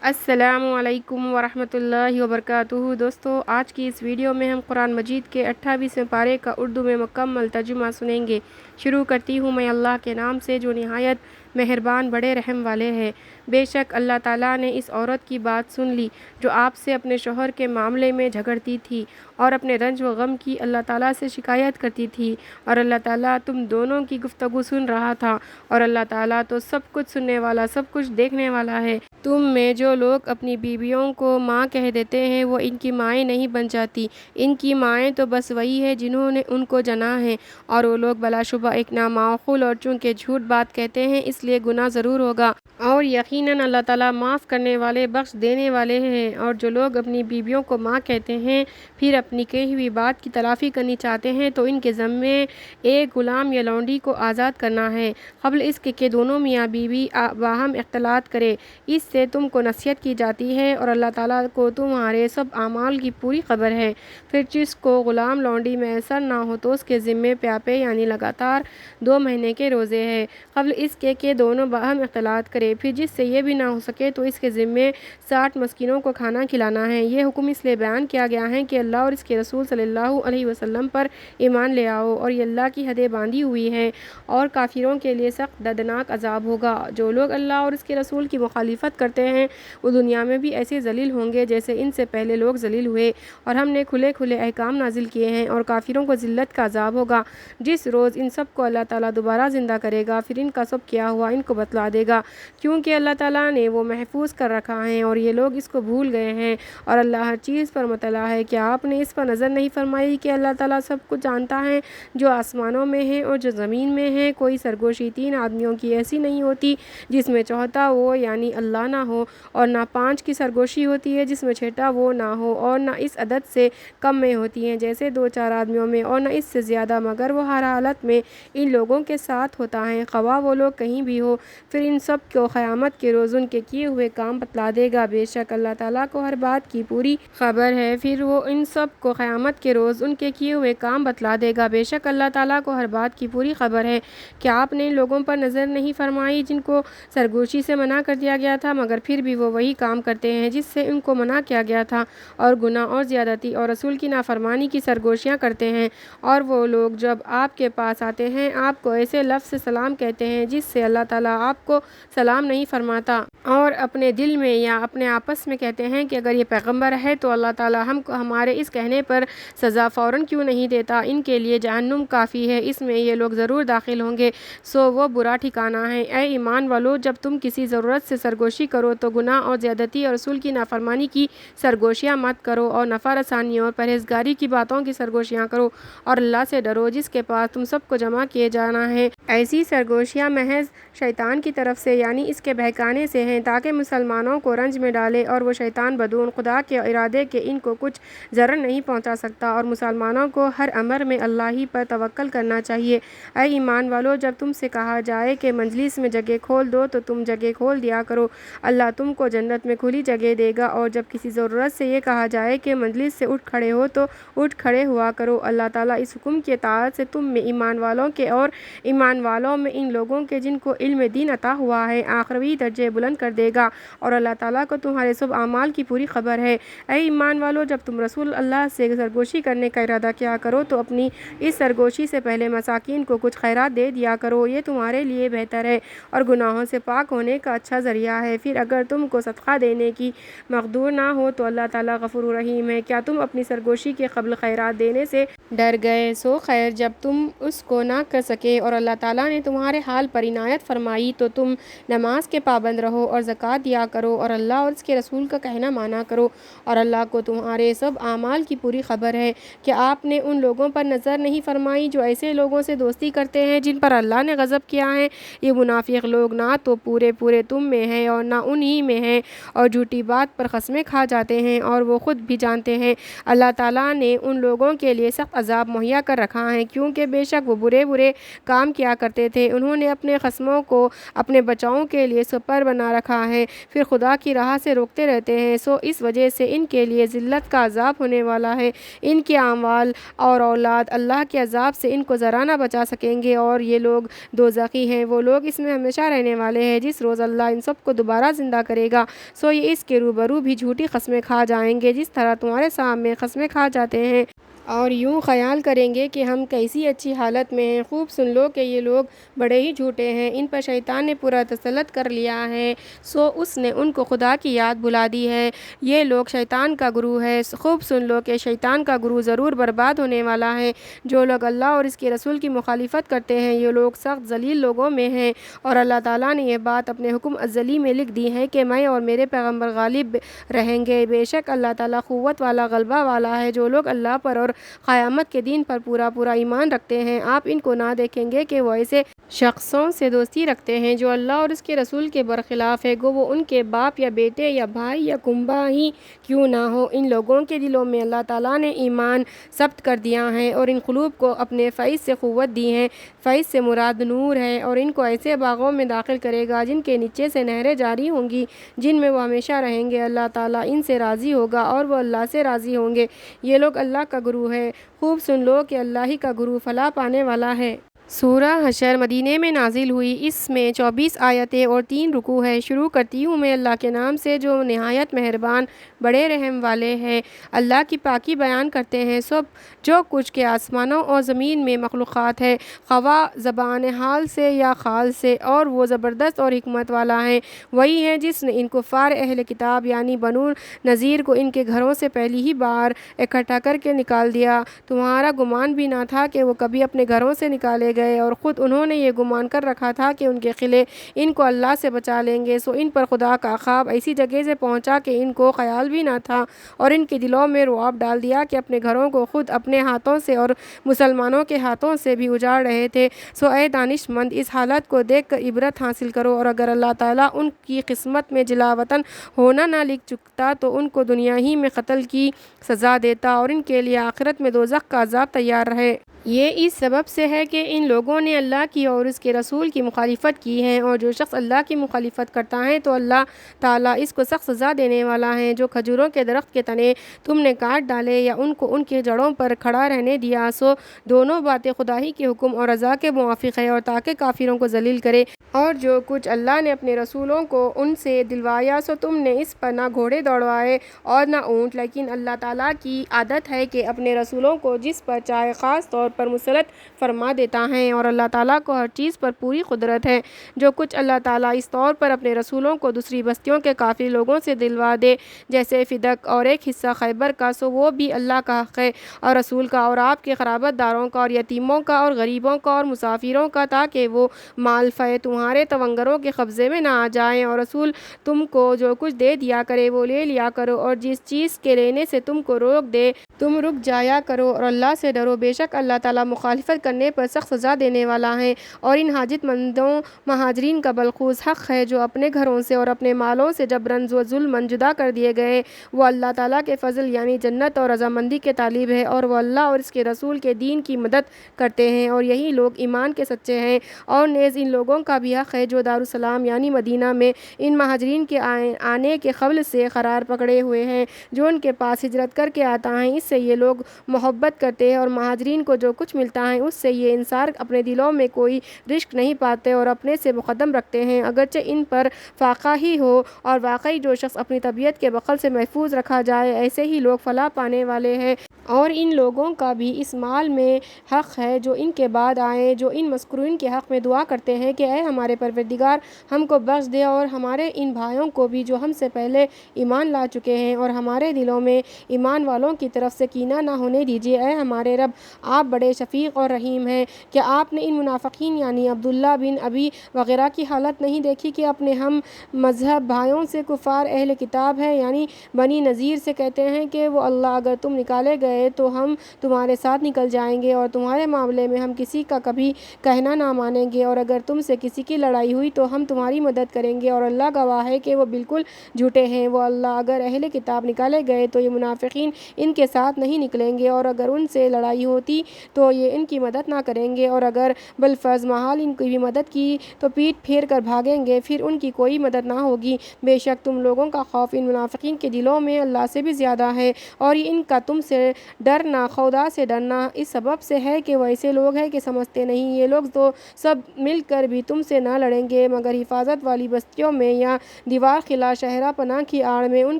السلام علیکم ورحمۃ اللہ وبرکاتہ۔ دوستو، آج کی اس ویڈیو میں ہم قرآن مجید کے 28ویں پارے کا اردو میں مکمل ترجمہ سنیں گے۔ شروع کرتی ہوں میں اللہ کے نام سے جو نہایت مہربان بڑے رحم والے ہے۔ بے شک اللہ تعالیٰ نے اس عورت کی بات سن لی جو آپ سے اپنے شوہر کے معاملے میں جھگڑتی تھی اور اپنے رنج و غم کی اللہ تعالیٰ سے شکایت کرتی تھی، اور اللہ تعالیٰ تم دونوں کی گفتگو سن رہا تھا، اور اللہ تعالیٰ تو سب کچھ سننے والا، سب کچھ دیکھنے والا ہے۔ تم میں جو لوگ اپنی بیویوں کو ماں کہہ دیتے ہیں وہ ان کی مائیں نہیں بن جاتی، ان کی مائیں تو بس وہی ہے جنہوں نے ان کو جنا ہے، اور وہ لوگ بلا شبہ ایک نامعقول اور چونکہ جھوٹ بات کہتے ہیں اس لیے گناہ ضرور ہوگا، اور یقیناً اللہ تعالیٰ معاف کرنے والے بخش دینے والے ہیں۔ اور جو لوگ اپنی بیویوں کو ماں کہتے ہیں پھر اپنی کہی ہوئی بات کی تلافی کرنی چاہتے ہیں تو ان کے ذمے ایک غلام یا لونڈی کو آزاد کرنا ہے، قبل اس کے کہ دونوں میاں بیوی باہم اختلاط کرے۔ اس سے تم کو نصیحت کی جاتی ہے، اور اللہ تعالیٰ کو تمہارے سب اعمال کی پوری خبر ہے۔ پھر جس کو غلام لونڈی میسر نہ ہو تو اس کے ذمے پیاپے یعنی لگاتار 2 مہینے کے روزے ہیں، قبل اس کے کہ دونوں باہم اختلاط کرے۔ پھر جس سے یہ بھی نہ ہو سکے تو اس کے ذمے 60 مسکینوں کو کھانا کھلانا ہے۔ یہ حکم اس لیے بیان کیا گیا ہے کہ اللہ اور اس کے رسول صلی اللہ علیہ وسلم پر ایمان لے آؤ، اور یہ اللہ کی حدیں باندھی ہوئی ہیں، اور کافروں کے لیے سخت دردناک عذاب ہوگا۔ جو لوگ اللہ اور اس کے رسول کی مخالفت کرتے ہیں وہ دنیا میں بھی ایسے ذلیل ہوں گے جیسے ان سے پہلے لوگ ذلیل ہوئے، اور ہم نے کھلے کھلے احکام نازل کیے ہیں، اور کافروں کو ذلت کا عذاب ہوگا جس روز ان سب کو اللہ تعالیٰ دوبارہ زندہ کرے گا، پھر ان کا سب کیا ہوا ان کو بتلا دے گا، کیونکہ اللہ تعالیٰ نے وہ محفوظ کر رکھا ہے اور یہ لوگ اس کو بھول گئے ہیں، اور اللہ ہر چیز پر مطلع ہے۔ کیا آپ نے اس پر نظر نہیں فرمائی کہ اللہ تعالیٰ سب کچھ جانتا ہے جو آسمانوں میں ہے اور جو زمین میں ہے؟ کوئی سرگوشی 3 آدمیوں کی ایسی نہیں ہوتی جس میں چوتھا وہ یعنی اللہ نہ ہو، اور نہ 5 کی سرگوشی ہوتی ہے جس میں چھٹا وہ نہ ہو، اور نہ اس عدد سے کم میں ہوتی ہیں جیسے 2-4 آدمیوں میں، اور نہ اس سے زیادہ، مگر وہ ہر حالت میں ان لوگوں کے ساتھ ہوتا ہے خواہ وہ لوگ کہیں بھی ہو۔ پھر ان سب کو قیامت کے روز ان کے کیے ہوئے کام بتلا دے گا، بے شک اللہ تعالیٰ کو ہر بات کی پوری خبر ہے۔ پھر وہ ان سب کو قیامت کے روز ان کے کیے ہوئے کام بتلا دے گا، بے شک اللہ تعالیٰ کو ہر بات کی پوری خبر ہے۔ کیا آپ نے ان لوگوں پر نظر نہیں فرمائی جن کو سرگوشی سے منع کر دیا گیا تھا مگر پھر بھی وہ وہی کام کرتے ہیں جس سے ان کو منع کیا گیا تھا، اور گناہ اور زیادتی اور رسول کی نافرمانی کی سرگوشیاں کرتے ہیں؟ اور وہ لوگ جب آپ کے پاس آتے ہیں آپ کو ایسے لفظ سے سلام کہتے ہیں جس سے اللہ تعالیٰ آپ کو سلام نہیں فرماتا، اور اپنے دل میں یا اپنے آپس میں کہتے ہیں کہ اگر یہ پیغمبر ہے تو اللہ تعالیٰ ہم کو ہمارے اس کہنے پر سزا فوراً کیوں نہیں دیتا؟ ان کے لیے جہنم کافی ہے، اس میں یہ لوگ ضرور داخل ہوں گے، سو وہ برا ٹھکانہ ہے۔ اے ایمان والو، جب تم کسی ضرورت سے سرگوشی کرو تو گناہ اور زیادتی اور رسول کی نافرمانی کی سرگوشیاں مت کرو، اور نفع رسانی اور پرہیزگاری کی باتوں کی سرگوشیاں کرو، اور اللہ سے ڈرو جس کے پاس تم سب کو جمع کیے جانا ہے۔ ایسی سرگوشیاں محض شیطان کی طرف سے یعنی اس کے بہکانے سے ہیں تاکہ مسلمانوں کو رنج میں ڈالے، اور وہ شیطان بدون خدا کے ارادے کے ان کو کچھ ضرر نہیں پہنچا سکتا، اور مسلمانوں کو ہر امر میں اللہ ہی پر توکل کرنا چاہیے۔ اے ایمان والو، جب تم سے کہا جائے کہ مجلس میں جگہ کھول دو تو تم جگہ کھول دیا کرو، اللہ تم کو جنت میں کھلی جگہ دے گا، اور جب کسی ضرورت سے یہ کہا جائے کہ مجلس سے اٹھ کھڑے ہو تو اٹھ کھڑے ہوا کرو۔ اللہ تعالیٰ اس حکم کی اطاعت سے تم میں ایمان والوں کے اور ایمان والوں میں ان لوگوں کے جن کو علم دین عطا ہوا ہے آخروی درجے بلند کر دے گا، اور اللہ تعالیٰ کو تمہارے سب اعمال کی پوری خبر ہے۔ اے ایمان والو، جب تم رسول اللہ سے سرگوشی کرنے کا ارادہ کیا کرو تو اپنی اس سرگوشی سے پہلے مساکین کو کچھ خیرات دے دیا کرو، یہ تمہارے لیے بہتر ہے اور گناہوں سے پاک ہونے کا اچھا ذریعہ ہے۔ پھر اگر تم کو صدقہ دینے کی مقدور نہ ہو تو اللہ تعالیٰ غفور رحیم ہے۔ کیا تم اپنی سرگوشی کے قبل خیرات دینے سے ڈر گئے؟ سو خیر، جب تم اس کو نہ کر سکے اور اللہ تعالیٰ نے تمہارے حال پر عنایت فرمائی تو تم نماز کے پابند رہو اور زکوٰۃ دیا کرو، اور اللہ اور اس کے رسول کا کہنا مانا کرو، اور اللہ کو تمہارے سب اعمال کی پوری خبر ہے۔ کیا آپ نے ان لوگوں پر نظر نہیں فرمائی جو ایسے لوگوں سے دوستی کرتے ہیں جن پر اللہ نے غضب کیا ہے؟ یہ منافق لوگ نہ تو پورے تم میں ہیں اور نہ انہی میں ہیں، اور جھوٹی بات پر قسمیں کھا جاتے ہیں، اور وہ خود بھی جانتے ہیں اللہ تعالیٰ نے ان لوگوں کے لیے سخت عذاب مہیا کر رکھا ہے، کیونکہ بے شک وہ برے کام کیا کرتے تھے، انہوں نے اپنے خصموں کو اپنے بچاؤں کے لیے سپر بنا رکھا ہے، پھر خدا کی راہ سے روکتے رہتے ہیں، سو اس وجہ سے ان کے لیے ذلت کا عذاب ہونے والا ہے۔ ان کے اموال اور اولاد اللہ کے عذاب سے ان کو ذرا نہ بچا سکیں گے، اور یہ لوگ دوزخی ہیں، وہ لوگ اس میں ہمیشہ رہنے والے ہیں جس روز اللہ ان سب کو دوبارہ زندہ کرے گا، سو یہ اس کے روبرو بھی جھوٹی قسمیں کھا جائیں گے جس طرح تمہارے سامنے قسمیں کھا جاتے ہیں، اور یوں خیال کریں گے کہ ہم کیسی اچھی حالت میں ہیں۔ خوب سن لو کہ یہ لوگ بڑے ہی جھوٹے ہیں، ان پر شیطان نے پورا تسلط کر لیا ہے، سو اس نے ان کو خدا کی یاد بھلا دی ہے۔ یہ لوگ شیطان کا گروہ ہے، خوب سن لو کہ شیطان کا گروہ ضرور برباد ہونے والا ہے۔ جو لوگ اللہ اور اس کے رسول کی مخالفت کرتے ہیں یہ لوگ سخت ذلیل لوگوں میں ہیں، اور اللہ تعالیٰ نے یہ بات اپنے حکم ازلی میں لکھ دی ہے کہ میں اور میرے پیغمبر غالب رہیں گے۔ بے شک اللہ تعالیٰ قوت والا، غلبہ والا ہے۔ جو لوگ اللہ پر اور قیامت کے دن پر پورا ایمان رکھتے ہیں، آپ ان کو نہ دیکھیں گے کہ وہ ایسے شخصوں سے دوستی رکھتے ہیں جو اللہ اور اس کے رسول کے برخلاف ہے، گو وہ ان کے باپ یا بیٹے یا بھائی یا کنبہ ہی کیوں نہ ہو۔ ان لوگوں کے دلوں میں اللہ تعالیٰ نے ایمان ثبت کر دیا ہے اور ان قلوب کو اپنے فیض سے قوت دی ہے، فیض سے مراد نور ہے، اور ان کو ایسے باغوں میں داخل کرے گا جن کے نیچے سے نہریں جاری ہوں گی، جن میں وہ ہمیشہ رہیں گے۔ اللہ تعالیٰ ان سے راضی ہوگا اور وہ اللہ سے راضی ہوں گے۔ یہ لوگ اللہ کا گروہ ہے، خوب سن لو کہ اللہ ہی کا گروہ فلاح پانے والا ہے۔ سورہ حشر مدینے میں نازل ہوئی، اس میں 24 آیتیں اور 3 رکوع ہے۔ شروع کرتی ہوں میں اللہ کے نام سے جو نہایت مہربان بڑے رحم والے ہیں۔ اللہ کی پاکی بیان کرتے ہیں سب جو کچھ کے آسمانوں اور زمین میں مخلوقات ہے، خواہ زبان حال سے یا خال سے، اور وہ زبردست اور حکمت والا ہے۔ وہی ہے جس نے ان کفار اہل کتاب یعنی بنو نذیر کو ان کے گھروں سے پہلی ہی بار اکٹھا کر کے نکال دیا۔ تمہارا گمان بھی نہ تھا کہ وہ کبھی اپنے گھروں سے نکالے گئے، اور خود انہوں نے یہ گمان کر رکھا تھا کہ ان کے قلعے ان کو اللہ سے بچا لیں گے، سو ان پر خدا کا عذاب ایسی جگہ سے پہنچا کہ ان کو خیال بھی نہ تھا، اور ان کے دلوں میں رعب ڈال دیا کہ اپنے گھروں کو خود اپنے ہاتھوں سے اور مسلمانوں کے ہاتھوں سے بھی اجاڑ رہے تھے۔ سو اے دانش مند، اس حالت کو دیکھ کر عبرت حاصل کرو، اور اگر اللہ تعالیٰ ان کی قسمت میں جلا وطن ہونا نہ لکھ چکتا تو ان کو دنیا ہی میں قتل کی سزا دیتا، اور ان کے لیے آخرت میں دوزخ کا عذاب تیار رہے۔ یہ اس سبب سے ہے کہ ان لوگوں نے اللہ کی اور اس کے رسول کی مخالفت کی ہے، اور جو شخص اللہ کی مخالفت کرتا ہے تو اللہ تعالیٰ اس کو سخت سزا دینے والا ہے۔ جو کھجوروں کے درخت کے تنے تم نے کاٹ ڈالے یا ان کو ان کی جڑوں پر کھڑا رہنے دیا، سو دونوں باتیں خدا ہی کے حکم اور رضا کے موافق ہے، اور تاکہ کافروں کو ذلیل کرے۔ اور جو کچھ اللہ نے اپنے رسولوں کو ان سے دلوایا سو تم نے اس پر نہ گھوڑے دوڑوائے اور نہ اونٹ، لیکن اللہ تعالیٰ کی عادت ہے کہ اپنے رسولوں کو جس پر چاہے خاص طور پر مسلط فرما دیتا ہے، اور اللہ تعالیٰ کو ہر چیز پر پوری قدرت ہے۔ جو کچھ اللہ تعالیٰ اس طور پر اپنے رسولوں کو دوسری بستیوں کے کافر لوگوں سے دلوا دے، جیسے فدق اور ایک حصہ خیبر کا، سو وہ بھی اللہ کا حق ہے اور رسول کا اور آپ کے قرابت داروں کا اور یتیموں کا اور غریبوں کا اور مسافروں کا، تاکہ وہ مال فے تمہارے تونگروں کے قبضے میں نہ آ جائیں، اور رسول تم کو جو کچھ دے دیا کرے وہ لے لیا کرو، اور جس چیز کے لینے سے تم کو روک دے تم رک جایا کرو، اور اللہ سے ڈرو۔ بے شک اللہ تعالیٰ مخالفت کرنے پر سخت سزا دینے والا ہے۔ اور ان حاجت مندوں مہاجرین کا بالخصوص حق ہے جو اپنے گھروں سے اور اپنے مالوں سے جبراً و ظلماً جدا کر دیے گئے، وہ اللہ تعالیٰ کے فضل یعنی جنت اور رضامندی کے طالب ہے، اور وہ اللہ اور اس کے رسول کے دین کی مدد کرتے ہیں، اور یہی لوگ ایمان کے سچے ہیں۔ اور نیز ان لوگوں کا بھی حق ہے جو دارالسلام یعنی مدینہ میں ان مہاجرین کے آنے کے قبل سے قرار پکڑے ہوئے ہیں، جو ان کے پاس ہجرت کر کے آتا ہے۔ اس سے یہ لوگ محبت کرتے ہیں، اور مہاجرین کو جو کچھ ملتا ہے اس سے یہ انصار اپنے دلوں میں کوئی رشک نہیں پاتے اور اپنے سے مقدم رکھتے ہیں، اگرچہ ان پر فاقہ ہی ہو۔ اور واقعی جو شخص اپنی طبیعت کے بخل سے محفوظ رکھا جائے ایسے ہی لوگ فلاح پانے والے ہیں۔ اور ان لوگوں کا بھی اس مال میں حق ہے جو ان کے بعد آئیں، جو ان مذکورین کے حق میں دعا کرتے ہیں کہ اے ہمارے پروردگار ہم کو بخش دے، اور ہمارے ان بھائیوں کو بھی جو ہم سے پہلے ایمان لا چکے ہیں، اور ہمارے دلوں میں ایمان والوں کی طرف سے کینہ نہ ہونے دیجیے۔ اے ہمارے رب، آپ بڑے شفیق اور رحیم ہیں۔ کیا آپ نے ان منافقین یعنی عبداللہ بن ابی وغیرہ کی حالت نہیں دیکھی کہ اپنے ہم مذہب بھائیوں سے کفار اہل کتاب ہیں یعنی بنی نذیر سے کہتے ہیں کہ وہ اللہ اگر تم نکالے گئے گئے تو ہم تمہارے ساتھ نکل جائیں گے اور تمہارے معاملے میں ہم کسی کا کبھی کہنا نہ مانیں گے، اور اگر تم سے کسی کی لڑائی ہوئی تو ہم تمہاری مدد کریں گے، اور اللہ گواہ ہے کہ وہ بالکل جھوٹے ہیں۔ وہ اللہ اگر اہل کتاب نکالے گئے تو یہ منافقین ان کے ساتھ نہیں نکلیں گے، اور اگر ان سے لڑائی ہوتی تو یہ ان کی مدد نہ کریں گے، اور اگر بالفرض محال ان کی بھی مدد کی تو پیٹ پھیر کر بھاگیں گے، پھر ان کی کوئی مدد نہ ہوگی۔ بے شک تم لوگوں کا خوف ان منافقین کے دلوں میں اللہ سے بھی زیادہ ہے، اور یہ ان کا تم سے ڈرنا خدا سے ڈرنا اس سبب سے ہے کہ وہ ایسے لوگ ہیں کہ سمجھتے نہیں۔ یہ لوگ تو سب مل کر بھی تم سے نہ لڑیں گے مگر حفاظت والی بستیوں میں یا دیوار خلا شہرہ پناہ کی آڑ میں، ان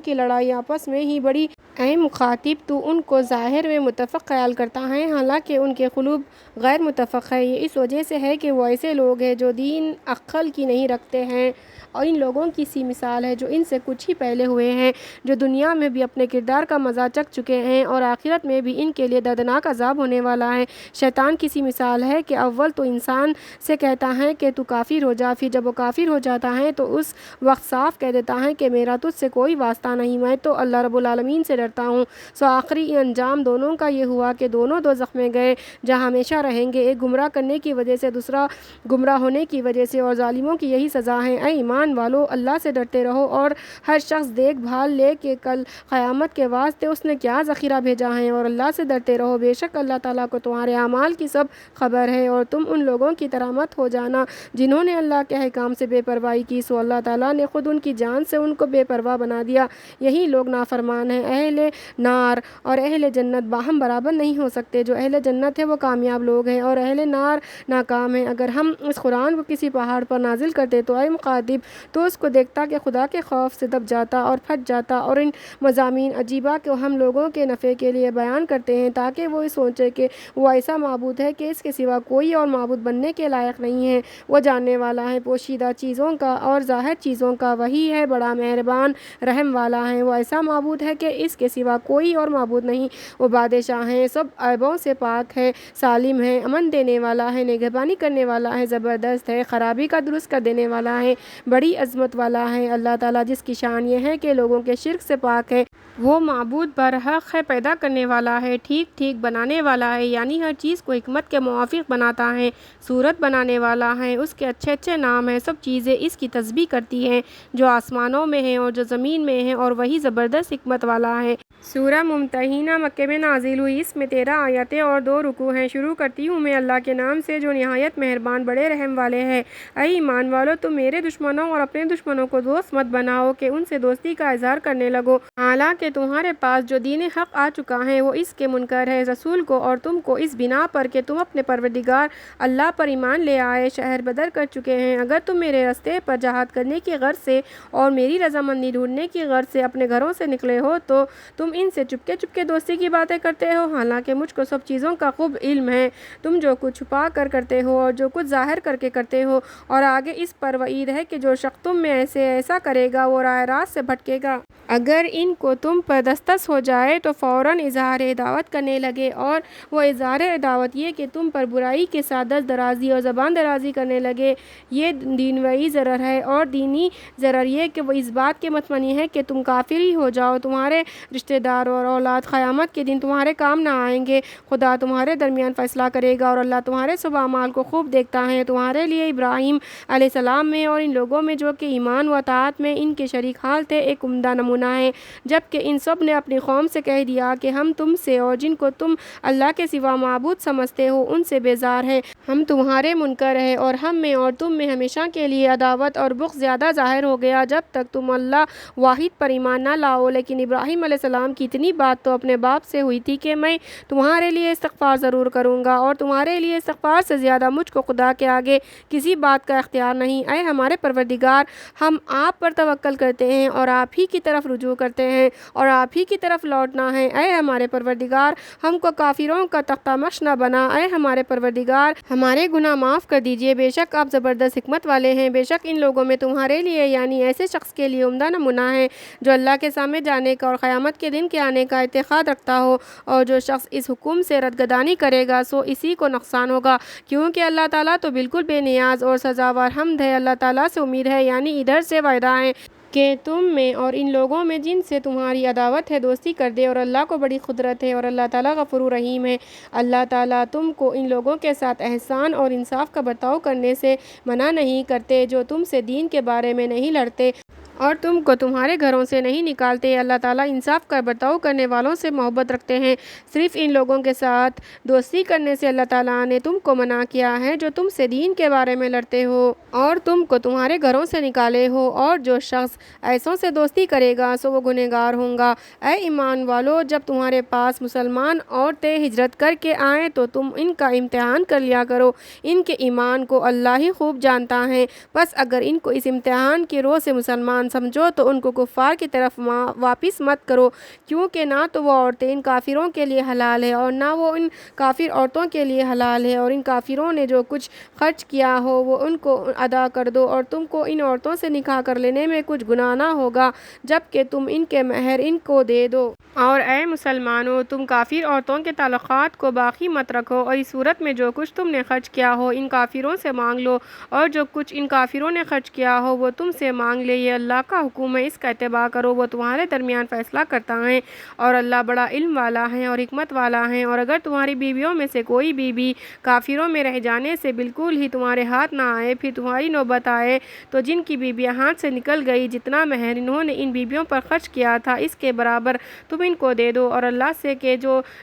کی لڑائی آپس میں ہی بڑی۔ اے مخاطب، تو ان کو ظاہر میں متفق خیال کرتا ہے حالانکہ ان کے قلوب غیر متفق ہے۔ یہ اس وجہ سے ہے کہ وہ ایسے لوگ ہیں جو دین عقل کی نہیں رکھتے ہیں، اور ان لوگوں کی سی مثال ہے جو ان سے کچھ ہی پہلے ہوئے ہیں، جو دنیا میں بھی اپنے کردار کا مزہ چکھ چکے ہیں اور آخرت میں بھی ان کے لیے دردناک عذاب ہونے والا ہے۔ شیطان کی سی مثال ہے کہ اول تو انسان سے کہتا ہے کہ تو کافر ہو جا، پھر جب وہ کافر ہو جاتا ہے تو اس وقت صاف کہہ دیتا ہے کہ میرا تجھ سے کوئی واسطہ نہیں، میں تو اللہ رب العالمین سے ڈرتا ہوں۔ سو آخری انجام دونوں کا یہ ہوا کہ دونوں دوزخ میں گئے جہاں ہمیشہ رہیں گے، ایک گمراہ کرنے کی وجہ سے، دوسرا گمراہ ہونے کی وجہ سے، اور ظالموں کی یہی سزا ہے۔ اے ایمان والو، اللہ سے ڈرتے رہو اور ہر شخص دیکھ بھال لے کہ کل قیامت کے واسطے اس نے کیا ذخیرہ بھیجا ہے، اور اللہ سے ڈرتے رہو، بے شک اللہ تعالیٰ کو تمہارے اعمال کی سب خبر ہے، اور تم ان لوگوں کی طرح مت ہو جانا جنہوں نے اللہ کے احکام سے بے پرواہی کی، سو اللہ تعالیٰ نے خود ان کی جان سے ان کو بے پرواہ بنا دیا۔ یہی لوگ نافرمان ہیں۔ اہل نار اور اہل جنت باہم برابر نہیں ہو سکتے، جو اہل جنت ہے وہ کامیاب لوگ ہیں اور اہل نار ناکام ہیں۔ اگر ہم اس قرآن کو کسی پہاڑ پر نازل کرتے تو اے مخاطب تو اس کو دیکھتا کہ خدا کے خوف سے دب جاتا اور پھٹ جاتا، اور ان مضامین عجیبہ کو ہم لوگوں کے نفع کے لیے بیان کرتے ہیں تاکہ وہ سوچے کہ وہ ایسا معبود ہے کہ اس کے سوا کوئی اور معبود بننے کے لائق نہیں ہے۔ وہ جاننے والا ہے پوشیدہ چیزوں کا اور ظاہر چیزوں کا، وہی ہے بڑا مہربان رحم والا ہے۔ وہ ایسا معبود ہے کہ اس کے سوا کوئی اور معبود نہیں۔ وہ بادشاہ ہیں، سب عیبوں سے پاک ہے، سالم ہے، امن دینے والا ہے، نگہبانی کرنے والا ہے، زبردست ہے، خرابی کا درست کر دینے والا ہے، بڑی عظمت والا ہے۔ اللہ تعالیٰ جس کی شان یہ ہے کہ لوگوں کے شرک سے پاک ہے، وہ معبود برحق ہے، پیدا کرنے والا ہے، ٹھیک ٹھیک بنانے والا ہے، یعنی ہر چیز کو حکمت کے موافق بناتا ہے، صورت بنانے والا ہے، اس کے اچھے اچھے نام ہیں، سب چیزیں اس کی تسبیح کرتی ہیں جو آسمانوں میں ہیں اور جو زمین میں ہیں، اور وہی زبردست حکمت والا ہے۔ سورہ ممتحنہ مکے میں نازل ہوئی، اس میں 13 آیتیں اور 2 رکوع ہیں۔ شروع کرتی ہوں میں اللہ کے نام سے جو نہایت مہربان بڑے رحم والے ہیں۔ اے ایمان والو، تم میرے دشمنوں اور اپنے دشمنوں کو دوست مت بناؤ کہ ان سے دوستی کا اظہار کرنے لگو، حالانکہ تمہارے پاس جو دین حق آ چکا ہے وہ اس کے منکر ہے، رسول کو اور تم کو اس بنا پر کہ تم اپنے پروردگار اللہ پر ایمان لے آئے شہر بدر کر چکے ہیں۔ اگر تم میرے راستے پر جہاد کرنے کی غرض سے اور میری رضامندی ڈھونڈنے کی غرض سے اپنے گھروں سے نکلے ہو تو تم ان سے چپکے چپکے دوستی کی باتیں کرتے ہو، حالانکہ مجھ کو سب چیزوں کا خوب علم ہے۔ تم جو کچھ چھپا کر کرتے ہو اور جو کچھ ظاہر کر کے کرتے ہو، اور آگے اس پر وعید ہے کہ جو شخص تم میں ایسا کرے گا وہ راہ راست سے بھٹکے گا۔ اگر ان کو تم پر دسترس ہو جائے تو فوراً اظہار عداوت کرنے لگے، اور وہ اظہار عداوت یہ کہ تم پر برائی کے ساتھ دست درازی اور زبان درازی کرنے لگے۔ یہ دنیوی ضرر ہے، اور دینی ضرر یہ کہ وہ اس بات کے مطمئن ہے کہ تم کافر ہی ہو جاؤ۔ تمہارے رشتہ دار اور اولاد قیامت کے دن تمہارے کام نہ آئیں گے، خدا تمہارے درمیان فیصلہ کرے گا، اور اللہ تمہارے سب اعمال کو خوب دیکھتا ہے۔ تمہارے لیے ابراہیم علیہ السلام میں اور ان لوگوں میں جو کہ ایمان و اطاعت میں ان کے شریک حال تھے ایک عمدہ نمونہ ہے، جبکہ ان سب نے اپنی قوم سے کہہ دیا کہ ہم تم سے اور جن کو تم اللہ کے سوا معبود سمجھتے ہو ان سے بیزار ہیں، ہم تمہارے منکر ہیں، اور ہم میں اور تم میں ہمیشہ کے لیے عداوت اور بغض زیادہ ظاہر ہو گیا جب تک تم اللہ واحد پر ایمان نہ لاؤ۔ لیکن ابراہیم علیہ السلام کی اتنی بات تو اپنے باپ سے ہوئی تھی کہ میں تمہارے لیے استغفار ضرور کروں گا، اور تمہارے لیے استغفار سے زیادہ مجھ کو خدا کے آگے کسی بات کا اختیار نہیں۔ اے ہمارے پروردگار، ہم آپ پر توکل کرتے ہیں اور آپ ہی کی طرف رجوع کرتے ہیں اور آپ ہی کی طرف لوٹنا ہے۔ اے ہمارے پروردگار، ہم کو کافروں کا تختہ مشق نہ بنا۔ اے ہمارے پروردگار، ہمارے گناہ معاف کر دیجئے، بے شک آپ زبردست حکمت والے ہیں۔ بے شک ان لوگوں میں تمہارے لیے یعنی ایسے شخص کے لیے عمدہ نمونہ ہے جو اللہ کے سامنے جانے کا اور قیامت کے دن کے آنے کا اعتقاد رکھتا ہو، اور جو شخص اس حکم سے ردگردانی کرے گا سو اسی کو نقصان ہوگا، کیونکہ اللہ تعالیٰ تو بالکل بے نیاز اور سزاوار حمد ہے۔ اللہ تعالیٰ سے امید ہے، یعنی ادھر سے وعدہ ہے کہ تم میں اور ان لوگوں میں جن سے تمہاری عداوت ہے دوستی کر دے، اور اللہ کو بڑی قدرت ہے اور اللہ تعالیٰ غفور رحیم ہے۔ اللہ تعالیٰ تم کو ان لوگوں کے ساتھ احسان اور انصاف کا برتاؤ کرنے سے منع نہیں کرتے جو تم سے دین کے بارے میں نہیں لڑتے اور تم کو تمہارے گھروں سے نہیں نکالتے۔ اللہ تعالیٰ انصاف کا برتاؤ کرنے والوں سے محبت رکھتے ہیں۔ صرف ان لوگوں کے ساتھ دوستی کرنے سے اللہ تعالیٰ نے تم کو منع کیا ہے جو تم سے دین کے بارے میں لڑتے ہو اور تم کو تمہارے گھروں سے نکالے ہو، اور جو شخص ایسوں سے دوستی کرے گا سو وہ گنہگار ہوں گا۔ اے ایمان والو، جب تمہارے پاس مسلمان عورتیں ہجرت کر کے آئیں تو تم ان کا امتحان کر لیا کرو، ان کے ایمان کو اللہ ہی خوب جانتا ہے۔ بس اگر ان کو اس امتحان کی روح سے مسلمان سمجھو تو ان کو کفار کی طرف واپس مت کرو، کیونکہ نہ تو وہ عورتیں ان کافروں کے لیے حلال ہے اور نہ وہ ان کافر عورتوں کے لیے حلال ہے، اور ان کافروں نے جو کچھ خرچ کیا ہو وہ ان کو ادا کر دو، اور تم کو ان عورتوں سے نکاح کر لینے میں کچھ گناہ نہ ہوگا جبکہ تم ان کے مہر ان کو دے دو۔ اور اے مسلمانوں، تم کافر عورتوں کے تعلقات کو باقی مت رکھو، اور اس صورت میں جو کچھ تم نے خرچ کیا ہو ان کافروں سے مانگ لو، اور جو کچھ ان کافروں نے خرچ کیا ہو وہ تم سے مانگ لے۔ یہ اللہ کا حکم ہے، اس کا اتباع کرو، وہ تمہارے درمیان فیصلہ کرتا ہے، اور اللہ بڑا علم والا ہے اور حکمت والا ہے۔ اور اگر تمہاری بیویوں میں سے کوئی بیوی کافروں میں رہ جانے سے بالکل ہی تمہارے ہاتھ نہ آئے، پھر تمہاری نوبت آئے تو جن کی بیویاں ہاتھ سے نکل گئی جتنا مہر انہوں نے ان بیویوں پر خرچ کیا تھا اس کے برابر تم ان کو دے دو، اور اللہ سے کہ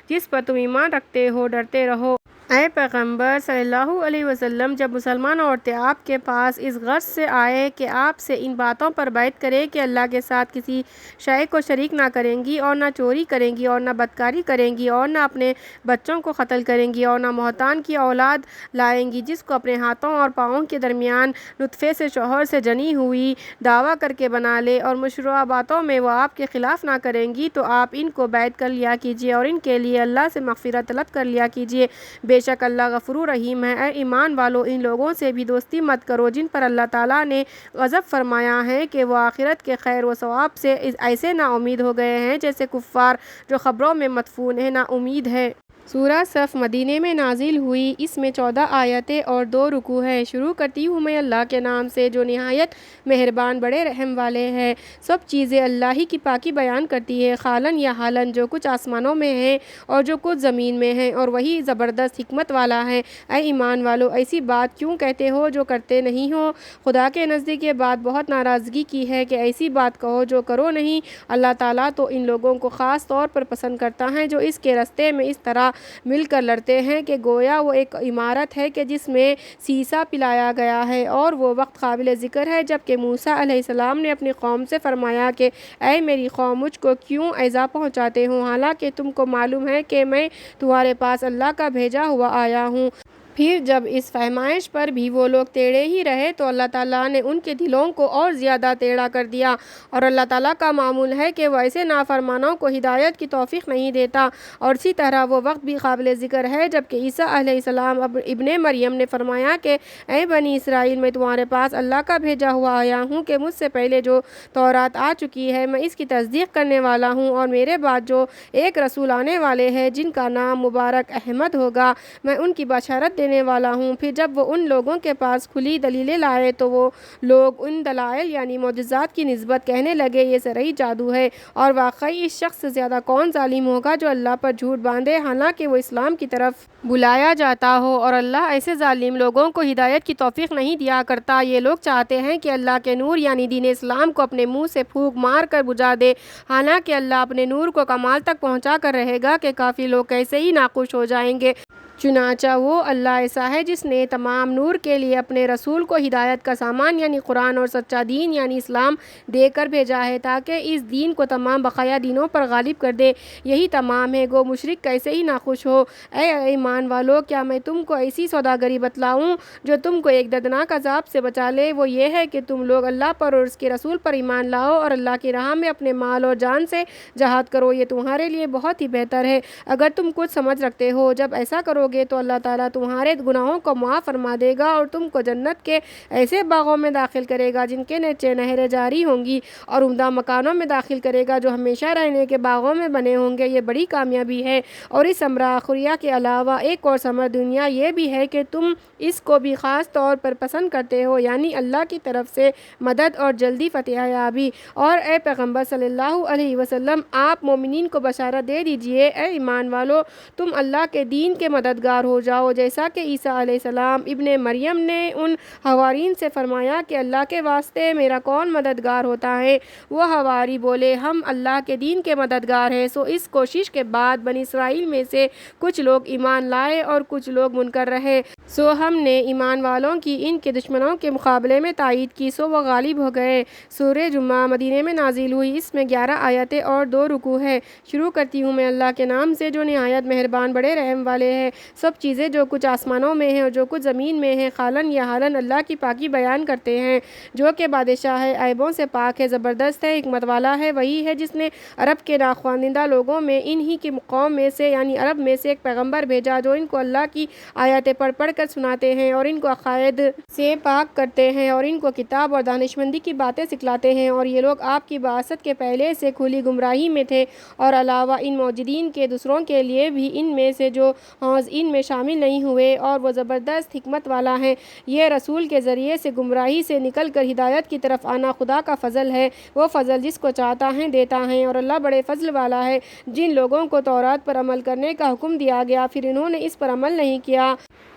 جس پر تم ایمان رکھتے ہو ڈرتے رہو۔ اے پیغمبر صلی اللہ علیہ وسلم، جب مسلمان عورتیں آپ کے پاس اس غرض سے آئے کہ آپ سے ان باتوں پر بیعت کریں کہ اللہ کے ساتھ کسی شے کو شریک نہ کریں گی، اور نہ چوری کریں گی، اور نہ بدکاری کریں گی، اور نہ اپنے بچوں کو قتل کریں گی، اور نہ محتان کی اولاد لائیں گی جس کو اپنے ہاتھوں اور پاؤں کے درمیان نطفے سے شوہر سے جنی ہوئی دعویٰ کر کے بنا لے، اور مشروع باتوں میں وہ آپ کے خلاف نہ کریں گی، تو آپ ان کو بیعت کر لیا کیجیے اور ان کے لیے اللہ سے مغفرت طلب کر لیا کیجیے، بے شک اللہ غفور رحیم ہے۔ اے ایمان والو، ان لوگوں سے بھی دوستی مت کرو جن پر اللہ تعالیٰ نے غضب فرمایا ہے کہ وہ آخرت کے خیر و ثواب سے ایسے نا امید ہو گئے ہیں جیسے کفار جو خبروں میں مدفون ہیں، نا امید ہے۔ سورہ صف مدینے میں نازل ہوئی، اس میں 14 آیتیں اور 2 رکوع ہیں۔ شروع کرتی ہوں میں اللہ کے نام سے جو نہایت مہربان بڑے رحم والے ہیں۔ سب چیزیں اللہ ہی کی پاکی بیان کرتی ہے، خالن یا حالن، جو کچھ آسمانوں میں ہے اور جو کچھ زمین میں ہے، اور وہی زبردست حکمت والا ہے۔ اے ایمان والو، ایسی بات کیوں کہتے ہو جو کرتے نہیں ہو؟ خدا کے نزدیک یہ بات بہت ناراضگی کی ہے کہ ایسی بات کہو جو کرو نہیں۔ اللہ تعالیٰ تو ان لوگوں کو خاص طور پر پسند کرتا ہے جو اس کے راستے میں اس طرح مل کر لڑتے ہیں کہ گویا وہ ایک عمارت ہے کہ جس میں سیسہ پلایا گیا ہے، اور وہ وقت قابل ذکر ہے جبکہ موسیٰ علیہ السلام نے اپنی قوم سے فرمایا کہ اے میری قوم، مجھ کو کیوں ایذا پہنچاتے ہو حالانکہ تم کو معلوم ہے کہ میں تمہارے پاس اللہ کا بھیجا ہوا آیا ہوں۔ پھر جب اس فہمائش پر بھی وہ لوگ ٹیڑھے ہی رہے تو اللہ تعالیٰ نے ان کے دلوں کو اور زیادہ ٹیڑھا کر دیا، اور اللہ تعالیٰ کا معمول ہے کہ وہ ایسے نافرمانوں کو ہدایت کی توفیق نہیں دیتا۔ اور اسی طرح وہ وقت بھی قابل ذکر ہے جبکہ عیسیٰ علیہ السلام ابن مریم نے فرمایا کہ اے بنی اسرائیل، میں تمہارے پاس اللہ کا بھیجا ہوا آیا ہوں کہ مجھ سے پہلے جو تورات آ چکی ہے میں اس کی تصدیق کرنے والا ہوں، اور میرے بعد جو ایک رسول آنے والے ہیں جن کا نام مبارک احمد ہوگا، میں ان کی بشارت دینے والا ہوں۔ پھر جب وہ ان لوگوں کے پاس کھلی دلیلیں لائے تو وہ لوگ ان دلائل یعنی معجزات کی نسبت کہنے لگے یہ زرعی جادو ہے، اور واقعی اس شخص سے زیادہ کون ظالم ہوگا جو اللہ پر جھوٹ باندھے حالانکہ وہ اسلام کی طرف بلایا جاتا ہو، اور اللہ ایسے ظالم لوگوں کو ہدایت کی توفیق نہیں دیا کرتا۔ یہ لوگ چاہتے ہیں کہ اللہ کے نور یعنی دین اسلام کو اپنے منہ سے پھونک مار کر بجھا دے، حالانکہ اللہ اپنے نور کو کمال تک پہنچا کر رہے گا کہ کافی لوگ کیسے ہی ناخوش ہو جائیں گے۔ چنانچہ وہ اللہ ایسا ہے جس نے تمام نور کے لیے اپنے رسول کو ہدایت کا سامان یعنی قرآن اور سچا دین یعنی اسلام دے کر بھیجا ہے تاکہ اس دین کو تمام بقیہ دینوں پر غالب کر دے۔ یہی تمام ہے، گو مشرک کیسے ہی ناخوش ہو۔ اے ایمان والو، کیا میں تم کو ایسی سوداگری بتلاؤں جو تم کو ایک دردناک عذاب سے بچا لے؟ وہ یہ ہے کہ تم لوگ اللہ پر اور اس کے رسول پر ایمان لاؤ اور اللہ کی راہ میں اپنے مال اور جان سے جہاد کرو، یہ تمہارے لیے بہت ہی بہتر ہے اگر تم کچھ سمجھ رکھتے ہو۔ جب ایسا کرو کرو گے تو اللہ تعالیٰ تمہارے گناہوں کو معاف فرما دے گا اور تم کو جنت کے ایسے باغوں میں داخل کرے گا جن کے نیچے نہریں جاری ہوں گی، اور عمدہ مکانوں میں داخل کرے گا جو ہمیشہ رہنے کے باغوں میں بنے ہوں گے۔ یہ بڑی کامیابی ہے۔ اور اس امرا خوریا کے علاوہ ایک اور ثمر دنیا یہ بھی ہے کہ تم اس کو بھی خاص طور پر پسند کرتے ہو، یعنی اللہ کی طرف سے مدد اور جلدی فتح یابی۔ اور اے پیغمبر صلی اللہ علیہ وسلم، آپ مومنین کو بشارت دے دیجئے، اے ایمان والو، تم اللہ کے دین کے مددگار ہو جاؤ، جیسا کہ عیسیٰ علیہ السلام ابن مریم نے ان حواریین سے فرمایا کہ اللہ کے واسطے میرا کون مددگار ہوتا ہے؟ وہ حواری بولے، ہم اللہ کے دین کے مددگار ہیں۔ سو اس کوشش کے بعد بنی اسرائیل میں سے کچھ لوگ ایمان لائے اور کچھ لوگ منکر رہے۔ سو ہم نے ایمان والوں کی ان کے دشمنوں کے مقابلے میں تائید کی، سو وہ غالب ہو گئے۔ سورہ جمعہ مدینے میں نازل ہوئی، اس میں 11 آیتیں اور 2 رکوع ہے۔ شروع کرتی ہوں میں اللہ کے نام سے جو نہایت مہربان بڑے رحم والے ہے۔ سب چیزیں جو کچھ آسمانوں میں ہیں اور جو کچھ زمین میں ہیں خالن یا حالن اللہ کی پاکی بیان کرتے ہیں، جو کہ بادشاہ ہے، عیبوں سے پاک ہے، زبردست ہے، حکمت والا ہے۔ وہی ہے جس نے عرب کے ناخواندہ لوگوں میں انہی کی قوم میں سے یعنی عرب میں سے ایک پیغمبر بھیجا جو ان کو اللہ کی آیاتیں پڑھ پڑھ کر سناتے ہیں اور ان کو عقائد سے پاک کرتے ہیں اور ان کو کتاب اور دانشمندی کی باتیں سکھلاتے ہیں، اور یہ لوگ آپ کی بعثت کے پہلے سے کھلی گمراہی میں تھے۔ اور علاوہ ان موجودین کے دوسروں کے لیے بھی ان میں سے جو ان میں شامل نہیں ہوئے، اور وہ زبردست حکمت والا ہے۔ یہ رسول کے ذریعے سے گمراہی سے نکل کر ہدایت کی طرف آنا خدا کا فضل ہے، وہ فضل جس کو چاہتا ہے دیتا ہے، اور اللہ بڑے فضل والا ہے۔ جن لوگوں کو تورات پر عمل کرنے کا حکم دیا گیا پھر انہوں نے اس پر عمل نہیں کیا،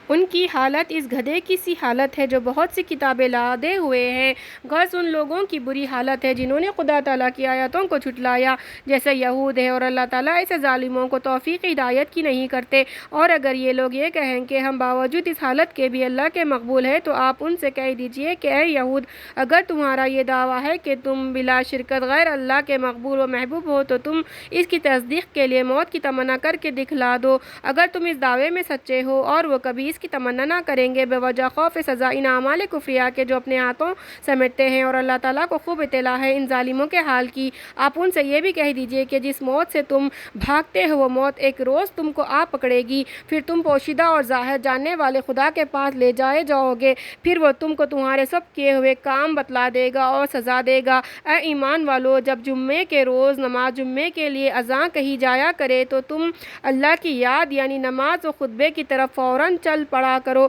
ان کی حالت اس گدھے کی سی حالت ہے جو بہت سی کتابیں لادے ہوئے ہے۔ غرض ان لوگوں کی بری حالت ہے جنہوں نے خدا تعالیٰ کی آیاتوں کو جھٹلایا، جیسے یہود ہے، اور اللہ تعالیٰ ایسے ظالموں کو توفیق ہدایت کی نہیں کرتے۔ اور اگر یہ لوگ یہ کہیں کہ ہم باوجود اس حالت کے بھی اللہ کے مقبول ہیں تو آپ ان سے کہہ دیجئے کہ اے یہود، اگر تمہارا یہ دعویٰ ہے کہ تم بلا شرکت غیر اللہ کے مقبول و محبوب ہو تو تم اس کی تصدیق کے لیے موت کی تمنا کر کے دکھلا دو۔ اگر تم اس دعوے میں سچے ہو، اور وہ کبھی اس کی تمنا نہ کریں گے بے وجہ خوف سزا ان اعمال کفریہ کے جو اپنے ہاتھوں سمیٹتے ہیں، اور اللہ تعالیٰ کو خوب اطلاع ہے ان ظالموں کے حال کی، آپ ان سے یہ بھی کہہ دیجئے کہ جس موت سے تم بھاگتے ہو وہ موت ایک روز تم کو آ پکڑے گی، پھر تم پوشیدہ اور ظاہر جاننے والے خدا کے پاس لے جائے جاؤ گے، پھر وہ تم کو تمہارے سب کیے ہوئے کام بتلا دے گا اور سزا دے گا۔ اے ایمان والو، جب جمعے کے روز نماز جمعے کے لیے اذاں کہی جایا کرے تو تم اللہ کی یاد یعنی نماز و خطبے کی طرف فوراً چل پڑا کرو،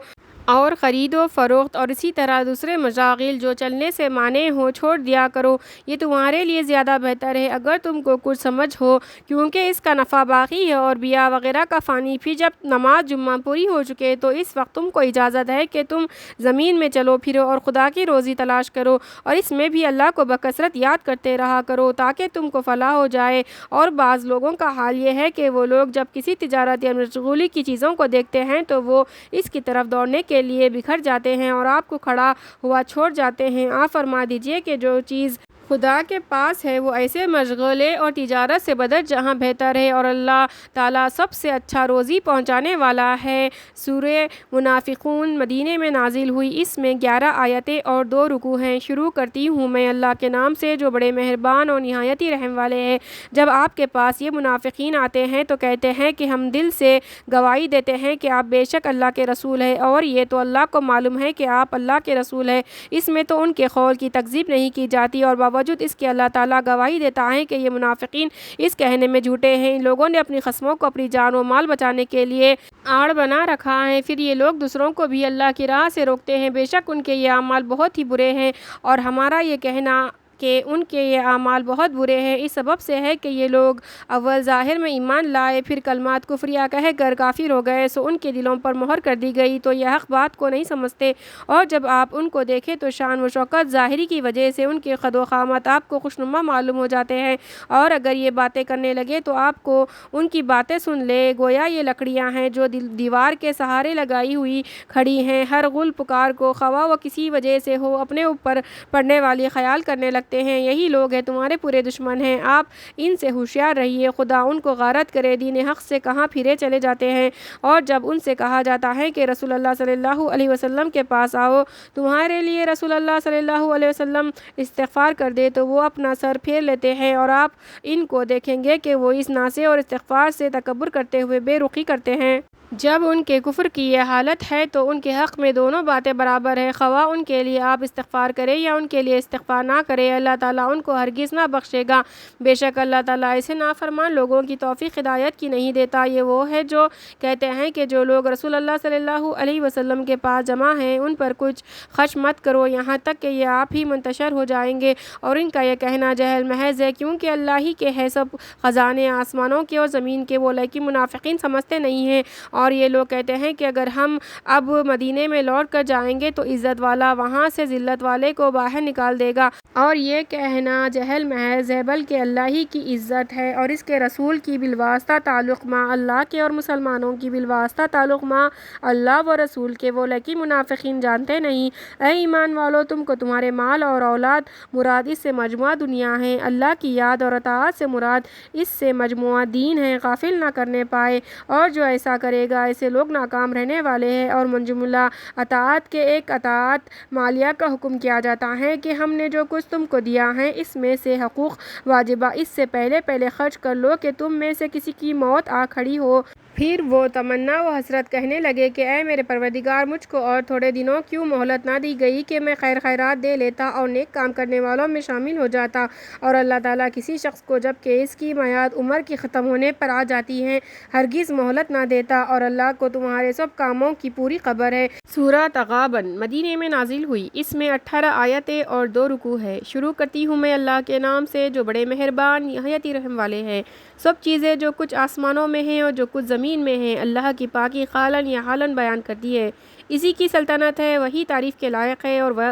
اور خرید و فروخت اور اسی طرح دوسرے مشاغل جو چلنے سے مانع ہوں چھوڑ دیا کرو، یہ تمہارے لیے زیادہ بہتر ہے اگر تم کو کچھ سمجھ ہو، کیونکہ اس کا نفع باقی ہے اور بیع وغیرہ کا فانی۔ پھر جب نماز جمعہ پوری ہو چکے تو اس وقت تم کو اجازت ہے کہ تم زمین میں چلو پھرو اور خدا کی روزی تلاش کرو، اور اس میں بھی اللہ کو بکثرت یاد کرتے رہا کرو تاکہ تم کو فلاح ہو جائے۔ اور بعض لوگوں کا حال یہ ہے کہ وہ لوگ جب کسی تجارت یا مشغولی کی چیزوں کو دیکھتے ہیں تو وہ اس کی طرف دوڑنے کے لیے بکھر جاتے ہیں اور آپ کو کھڑا ہوا چھوڑ جاتے ہیں۔ آپ فرما دیجئے کہ جو چیز خدا کے پاس ہے وہ ایسے مشغلے اور تجارت سے بدر جہاں بہتر ہے، اور اللہ تعالیٰ سب سے اچھا روزی پہنچانے والا ہے۔ سورہ منافقون مدینے میں نازل ہوئی، اس میں 11 آیتیں اور 2 رکوع ہیں۔ شروع کرتی ہوں میں اللہ کے نام سے جو بڑے مہربان اور نہایت ہی رحم والے ہیں۔ جب آپ کے پاس یہ منافقین آتے ہیں تو کہتے ہیں کہ ہم دل سے گواہی دیتے ہیں کہ آپ بے شک اللہ کے رسول ہیں، اور یہ تو اللہ کو معلوم ہے کہ آپ اللہ کے رسول ہیں۔ اس میں تو ان کے قول کی تکذیب نہیں کی جاتی، اور باوجود اس کے اللہ تعالیٰ گواہی دیتا ہے کہ یہ منافقین اس کہنے میں جھوٹے ہیں۔ ان لوگوں نے اپنی خصموں کو اپنی جان و مال بچانے کے لیے آڑ بنا رکھا ہے، پھر یہ لوگ دوسروں کو بھی اللہ کی راہ سے روکتے ہیں، بے شک ان کے یہ اعمال بہت ہی برے ہیں، اور ہمارا یہ کہنا کہ ان کے یہ اعمال بہت برے ہیں اس سبب سے ہے کہ یہ لوگ اول ظاہر میں ایمان لائے پھر کلمات کفریہ کہہ کر کافر ہو گئے، سو ان کے دلوں پر مہر کر دی گئی تو یہ حق بات کو نہیں سمجھتے، اور جب آپ ان کو دیکھیں تو شان و شوکت ظاہری کی وجہ سے ان کے قد و قامت آپ کو خوشنما معلوم ہو جاتے ہیں، اور اگر یہ باتیں کرنے لگے تو آپ کو ان کی باتیں سن لے گویا یہ لکڑیاں ہیں جو دیوار کے سہارے لگائی ہوئی کھڑی ہیں، ہر غل پکار کو خواہ وہ کسی وجہ سے ہو اپنے اوپر پڑنے والی خیال کرنے لگتے ہیں، یہی لوگ ہیں تمہارے پورے دشمن ہیں، آپ ان سے ہوشیار رہیے، خدا ان کو غارت کرے، دین حق سے کہاں پھرے چلے جاتے ہیں۔ اور جب ان سے کہا جاتا ہے کہ رسول اللہ صلی اللہ علیہ وسلم کے پاس آؤ تمہارے لیے رسول اللہ صلی اللہ علیہ وسلم استغفار کر دے تو وہ اپنا سر پھیر لیتے ہیں، اور آپ ان کو دیکھیں گے کہ وہ اس ناصے اور استغفار سے تکبر کرتے ہوئے بے رخی کرتے ہیں۔ جب ان کے کفر کی یہ حالت ہے تو ان کے حق میں دونوں باتیں برابر ہے، خواہ ان کے لیے آپ استغفار کریں یا ان کے لیے استغفار نہ کریں، اللہ تعالیٰ ان کو ہرگز نہ بخشے گا۔ بے شک اللہ تعالیٰ ایسے نافرمان لوگوں کی توفیق ہدایت کی نہیں دیتا۔ یہ وہ ہے جو کہتے ہیں کہ جو لوگ رسول اللہ صلی اللہ علیہ وسلم کے پاس جمع ہیں ان پر کچھ خرچ مت کرو یہاں تک کہ یہ آپ ہی منتشر ہو جائیں گے، اور ان کا یہ کہنا جہل محض ہے، کیونکہ اللہ ہی کے ہے سب خزانے آسمانوں کے اور زمین کے، وہ لیکن منافقین سمجھتے نہیں ہیں۔ اور یہ لوگ کہتے ہیں کہ اگر ہم اب مدینے میں لوٹ کر جائیں گے تو عزت والا وہاں سے ذلت والے کو باہر نکال دے گا، اور یہ کہنا جہل محض ہے، بلکہ اللہ ہی کی عزت ہے اور اس کے رسول کی بالواسطہ تعلق مع اللہ کے اور مسلمانوں کی بالواسطہ تعلق مع اللہ و رسول کے، وہ لیکن منافقین جانتے نہیں۔ اے ایمان والو، تم کو تمہارے مال اور اولاد مراد اس سے مجموعہ دنیا ہے، اللہ کی یاد اور اطاعت سے مراد اس سے مجموعہ دین ہے، غافل نہ کرنے پائے، اور جو ایسا کرے گا ایسے لوگ ناکام رہنے والے ہیں۔ اور من جملہ اطاعت کے ایک اطاعت مالیہ کا حکم کیا جاتا ہے کہ ہم نے جو کچھ تم کو دیا ہے اس میں سے حقوق واجبہ اس سے پہلے خرچ کر لو کہ تم میں سے کسی کی موت آ کھڑی ہو۔ پھر وہ تمنا و حسرت کہنے لگے کہ اے میرے پروردگار، مجھ کو اور تھوڑے دنوں کیوں مہلت نہ دی گئی کہ میں خیرات دے لیتا اور نیک کام کرنے والوں میں شامل ہو جاتا۔ اور اللہ تعالیٰ کسی شخص کو جب کہ اس کی میعاد عمر کی ختم ہونے پر آ جاتی ہے ہرگز مہلت نہ دیتا، اور اللہ کو تمہارے سب کاموں کی پوری خبر ہے۔ سورہ تغابن مدینے میں نازل ہوئی، اس میں 18 آیتیں اور 2 رکوع ہے۔ شروع کرتی ہوں میں اللہ کے نام سے جو بڑے مہربان نہایت رحم والے ہیں۔ سب چیزیں جو کچھ آسمانوں میں ہیں اور جو کچھ زمین میں ہیں اللہ کی پاکی قالن یا حالن بیان کرتی ہے، اسی کی سلطنت ہے، وہی تعریف کے لائق ہے اور وہ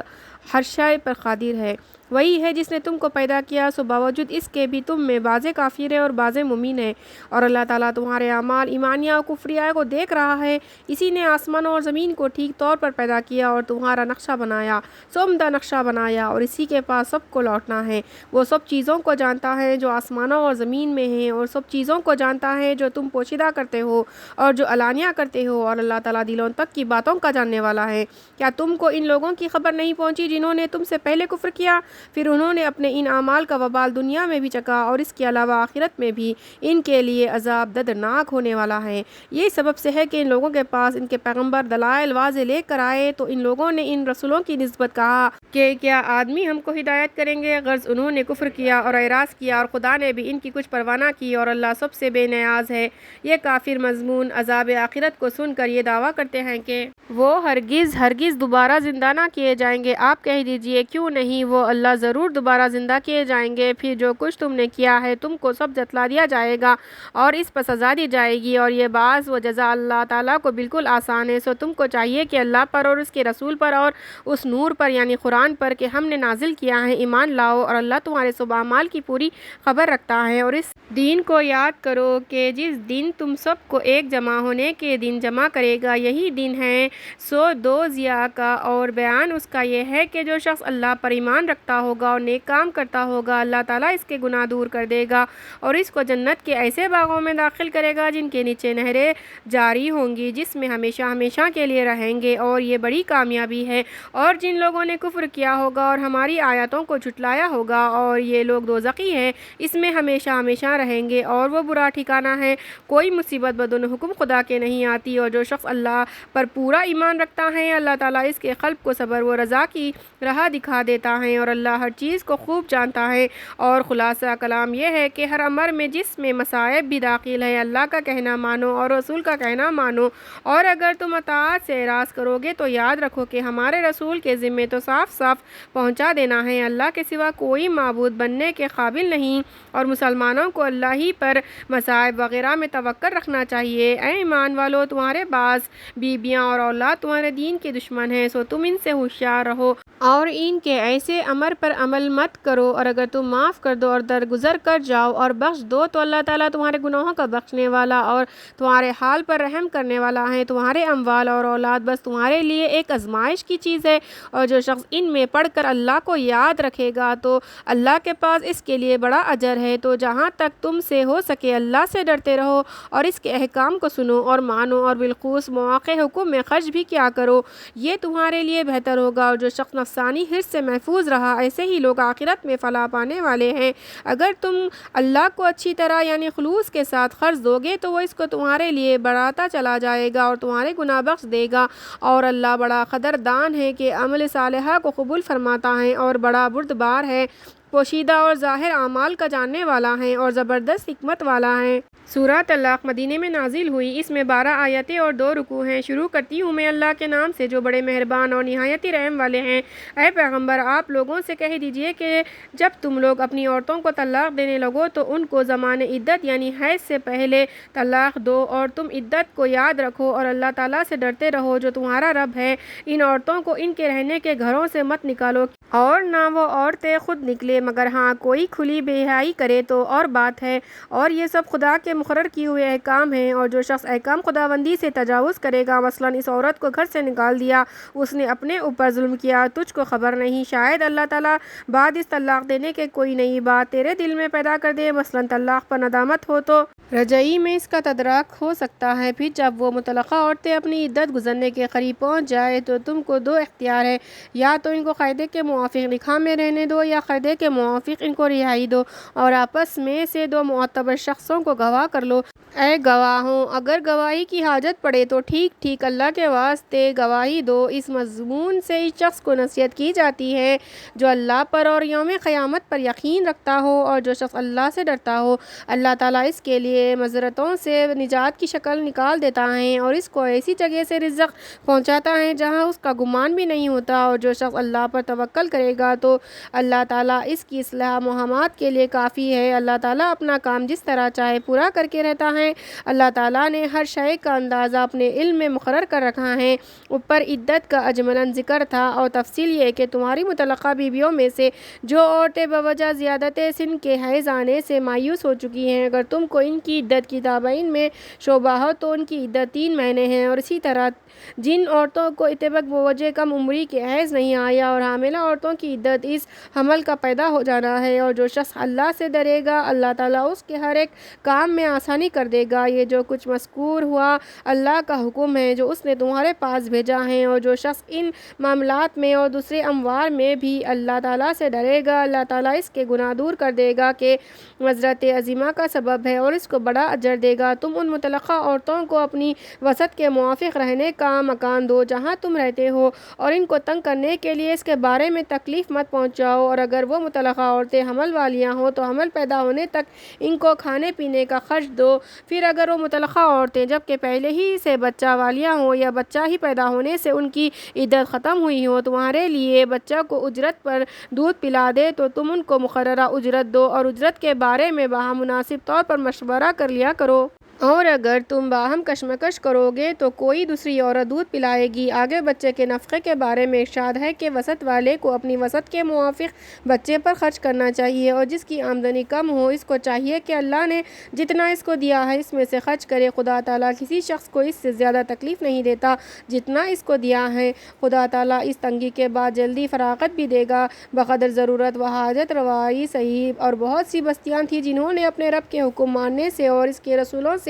ہر شے پر قادر ہے۔ وہی ہے جس نے تم کو پیدا کیا، سو باوجود اس کے بھی تم میں بعضے کافر ہیں اور بعضے مومن ہیں، اور اللہ تعالیٰ تمہارے اعمال ایمانیہ اور کفریہ کو دیکھ رہا ہے۔ اسی نے آسمانوں اور زمین کو ٹھیک طور پر پیدا کیا اور تمہارا نقشہ بنایا، سو عمدہ نقشہ بنایا، اور اسی کے پاس سب کو لوٹنا ہے۔ وہ سب چیزوں کو جانتا ہے جو آسمانوں اور زمین میں ہیں، اور سب چیزوں کو جانتا ہے جو تم پوشیدہ کرتے ہو اور جو علانیہ کرتے ہو، اور اللہ تعالیٰ دلوں تک کی باتوں کا جاننے والا ہے۔ کیا تم کو ان لوگوں کی خبر نہیں پہنچی جنہوں نے تم سے پہلے کفر کیا، پھر انہوں نے اپنے ان اعمال کا وبال دنیا میں بھی چکھا اور اس کے علاوہ آخرت میں بھی ان کے لیے عذاب دردناک ہونے والا ہے۔ یہ سبب سے ہے کہ ان لوگوں کے پاس ان کے پیغمبر دلائل واضح لے کر آئے تو ان لوگوں نے ان رسولوں کی نسبت کہا کہ کیا آدمی ہم کو ہدایت کریں گے، غرض انہوں نے کفر کیا اور اعراض کیا، اور خدا نے بھی ان کی کچھ پرواہ نہ کی، اور اللہ سب سے بے نیاز ہے۔ یہ کافر مضمون عذاب آخرت کو سن کر یہ دعویٰ کرتے ہیں کہ وہ ہرگز دوبارہ زندہ نہ کیے جائیں گے۔ آپ کہہ دیجئے کیوں نہیں، وہ اللہ ضرور دوبارہ زندہ کیے جائیں گے، پھر جو کچھ تم نے کیا ہے تم کو سب جتلا دیا جائے گا اور اس پر سزا دی جائے گی، اور یہ باعث و جزا اللہ تعالیٰ کو بالکل آسان ہے۔ سو تم کو چاہیے کہ اللہ پر اور اس کے رسول پر اور اس نور پر یعنی قرآن پر کہ ہم نے نازل کیا ہے ایمان لاؤ، اور اللہ تمہارے سب اعمال کی پوری خبر رکھتا ہے۔ اور اس دین کو یاد کرو کہ جس دن تم سب کو ایک جمع ہونے کے دن جمع کرے گا یہی دن ہے سو دو ضیاء کا، اور بیان اس کا یہ ہے کہ جو شخص اللہ پر ایمان رکھتا ہوگا اور نیک کام کرتا ہوگا اللہ تعالیٰ اس کے گناہ دور کر دے گا اور اس کو جنت کے ایسے باغوں میں داخل کرے گا جن کے نیچے نہریں جاری ہوں گی، جس میں ہمیشہ ہمیشہ کے لیے رہیں گے، اور یہ بڑی کامیابی ہے۔ اور جن لوگوں نے کفر کیا ہوگا اور ہماری آیاتوں کو جھٹلایا ہوگا اور یہ لوگ دوزخی ہیں، اس میں ہمیشہ ہمیشہ رہیں گے اور وہ برا ٹھکانہ ہے۔ کوئی مصیبت بدون حکم خدا کے نہیں آتی، اور جو شخص اللہ پر پورا ایمان رکھتا ہے اللہ تعالیٰ اس کے قلب کو صبر و رضا کی راہ دکھا دیتا ہے، اور اللہ ہر چیز کو خوب جانتا ہے۔ اور خلاصہ کلام یہ ہے کہ ہر امر میں جس میں مصائب بھی داخل ہے اللہ کا کہنا مانو اور رسول کا کہنا مانو، اور اگر تم اطاعت سے اعراض کرو گے تو یاد رکھو کہ ہمارے رسول کے ذمے تو صاف پہنچا دینا ہے، اللہ کے سوا کوئی معبود بننے کے قابل نہیں، اور مسلمانوں کو اللہ ہی پر مصائب وغیرہ میں توکل رکھنا چاہیے۔ اے ایمان والو، تمہارے بعض بیویاں اور اولاد تمہارے دین کے دشمن ہیں، سو تم ان سے ہوشیار رہو اور ان کے ایسے امر پر عمل مت کرو، اور اگر تم معاف کر دو اور درگزر کر جاؤ اور بخش دو تو اللہ تعالیٰ تمہارے گناہوں کا بخشنے والا اور تمہارے حال پر رحم کرنے والا ہے۔ تمہارے اموال اور اولاد بس تمہارے لیے ایک آزمائش کی چیز ہے، اور جو شخص ان میں پڑھ کر اللہ کو یاد رکھے گا تو اللہ کے پاس اس کے لیے بڑا اجر ہے۔ تو جہاں تک تم سے ہو سکے اللہ سے ڈرتے رہو اور اس کے احکام کو سنو اور مانو، اور بالخصوص مواقع حکم میں خرچ بھی کیا کرو، یہ تمہارے لیے بہتر ہوگا۔ اور جو شخص نفسانی حرص سے محفوظ رہا ایسے ہی لوگ آخرت میں فلاح پانے والے ہیں۔ اگر تم اللہ کو اچھی طرح یعنی خلوص کے ساتھ قرض دو گے تو وہ اس کو تمہارے لیے بڑھاتا چلا جائے گا اور تمہارے گناہ بخش دے گا، اور اللہ بڑا قدردان ہے کہ عمل صالحہ کو قبول فرماتا ہے اور بڑا بردبار ہے، پوشیدہ اور ظاہر اعمال کا جاننے والا ہے اور زبردست حکمت والا ہے۔ سورہ طلاق مدینے میں نازل ہوئی۔ اس میں 12 آیتیں اور 2 رکوع ہیں۔ شروع کرتی ہوں میں اللہ کے نام سے جو بڑے مہربان اور نہایت ہی رحم والے ہیں۔ اے پیغمبر، آپ لوگوں سے کہہ دیجئے کہ جب تم لوگ اپنی عورتوں کو طلاق دینے لگو تو ان کو زمان عدت یعنی حیض سے پہلے طلاق دو، اور تم عدت کو یاد رکھو اور اللہ تعالیٰ سے ڈرتے رہو جو تمہارا رب ہے۔ ان عورتوں کو ان کے رہنے کے گھروں سے مت نکالو اور نہ وہ عورتیں خود نکلے، مگر ہاں کوئی کھلی بے حیائی کرے تو اور بات ہے، اور یہ سب خدا کے مقرر کیے ہوئے احکام ہیں۔ اور جو شخص احکام خداوندی سے تجاوز کرے گا، مثلاً اس عورت کو گھر سے نکال دیا، اس نے اپنے اوپر ظلم کیا، تجھ کو خبر نہیں، شاید اللہ تعالیٰ بعد اس طلاق دینے کے کوئی نئی بات تیرے دل میں پیدا کر دے، مثلاً طلاق پر ندامت ہو تو رجعی میں اس کا تدارک ہو سکتا ہے۔ پھر جب وہ مطلقہ عورتیں اپنی عدت گزرنے کے قریب پہنچ جائے تو تم کو 2 اختیار ہے، یا تو ان کو قاعدے کے موافق نکاح میں رہنے دو یا قاعدے کے موافق ان کو رہائی دو، اور آپس میں سے 2 معتبر شخصوں کو گواہ کر لو۔ اے گواہوں، اگر گواہی کی حاجت پڑے تو ٹھیک اللہ کے واسطے گواہی دو۔ اس مضمون سے اس شخص کو نصیحت کی جاتی ہے جو اللہ پر اور یوم قیامت پر یقین رکھتا ہو، اور جو شخص اللہ سے ڈرتا ہو، اللہ تعالیٰ اس کے لیے معذرتوں سے نجات کی شکل نکال دیتا ہے اور اس کو ایسی جگہ سے رزق پہنچاتا ہے جہاں اس کا گمان بھی نہیں ہوتا، اور جو شخص اللہ پر توکل کرے گا تو اللہ تعالیٰ اس کی اصلاح محمد کے لیے کافی ہے۔ اللہ تعالیٰ اپنا کام جس طرح چاہے پورا کر کے رہتا ہے۔ اللہ تعالیٰ نے ہر شے کا اندازہ اپنے علم میں مقرر کر رکھا ہے۔ اوپر عدت کا اجملاً ذکر تھا، اور تفصیل یہ کہ تمہاری مطلقہ بیویوں میں سے جو عورتیں بوجہ زیادت سن کے حیض آنے سے مایوس ہو چکی ہیں، اگر تم کو ان کی عدت کی تابعین میں شبہ ہو تو ان کی عدت 3 مہینے ہیں، اور اسی طرح جن عورتوں کو اتفاق بوجہ کم عمری کے حیض نہیں آیا اور حاملہ عورتوں کی عدت اس حمل کا پیدا ہو جانا ہے۔ اور جو شخص اللہ سے ڈرے گا، اللہ تعالیٰ اس کے ہر ایک کام میں آسانی کر دے گا۔ یہ جو کچھ مذکور ہوا اللہ کا حکم ہے جو اس نے تمہارے پاس بھیجا ہے، اور جو شخص ان معاملات میں اور دوسرے امور میں بھی اللہ تعالیٰ سے ڈرے گا، اللہ تعالیٰ اس کے گناہ دور کر دے گا کہ معذرت عظیمہ کا سبب ہے اور اس کو بڑا اجر دے گا۔ تم ان مطلقہ عورتوں کو اپنی وسعت کے موافق رہنے کا مکان دو جہاں تم رہتے ہو، اور ان کو تنگ کرنے کے لیے اس کے بارے میں تکلیف مت پہنچاؤ، اور اگر وہ مطلقہ عورتیں حمل والیاں ہوں تو حمل پیدا ہونے تک ان کو کھانے پینے کا خرچ دو۔ پھر اگر وہ مطلقہ عورتیں جبکہ پہلے ہی سے بچہ والیاں ہوں یا بچہ ہی پیدا ہونے سے ان کی عدت ختم ہوئی ہو، تمہارے لیے بچہ کو اجرت پر دودھ پلا دے تو تم ان کو مقررہ اجرت دو، اور اجرت کے بارے میں باہم مناسب طور پر مشورہ کر لیا کرو۔ اور اگر تم باہم کشمکش کرو گے تو کوئی دوسری عورت دودھ پلائے گی۔ آگے بچے کے نفقے کے بارے میں ارشاد ہے کہ وسعت والے کو اپنی وسعت کے موافق بچے پر خرچ کرنا چاہیے، اور جس کی آمدنی کم ہو اس کو چاہیے کہ اللہ نے جتنا اس کو دیا ہے اس میں سے خرچ کرے۔ خدا تعالیٰ کسی شخص کو اس سے زیادہ تکلیف نہیں دیتا جتنا اس کو دیا ہے۔ خدا تعالیٰ اس تنگی کے بعد جلدی فراغت بھی دے گا۔ بقدر ضرورت و حاجت روائی صحیح، اور بہت سی بستیاں تھیں جنہوں نے اپنے رب کے حکم ماننے سے اور اس کے رسولوں سے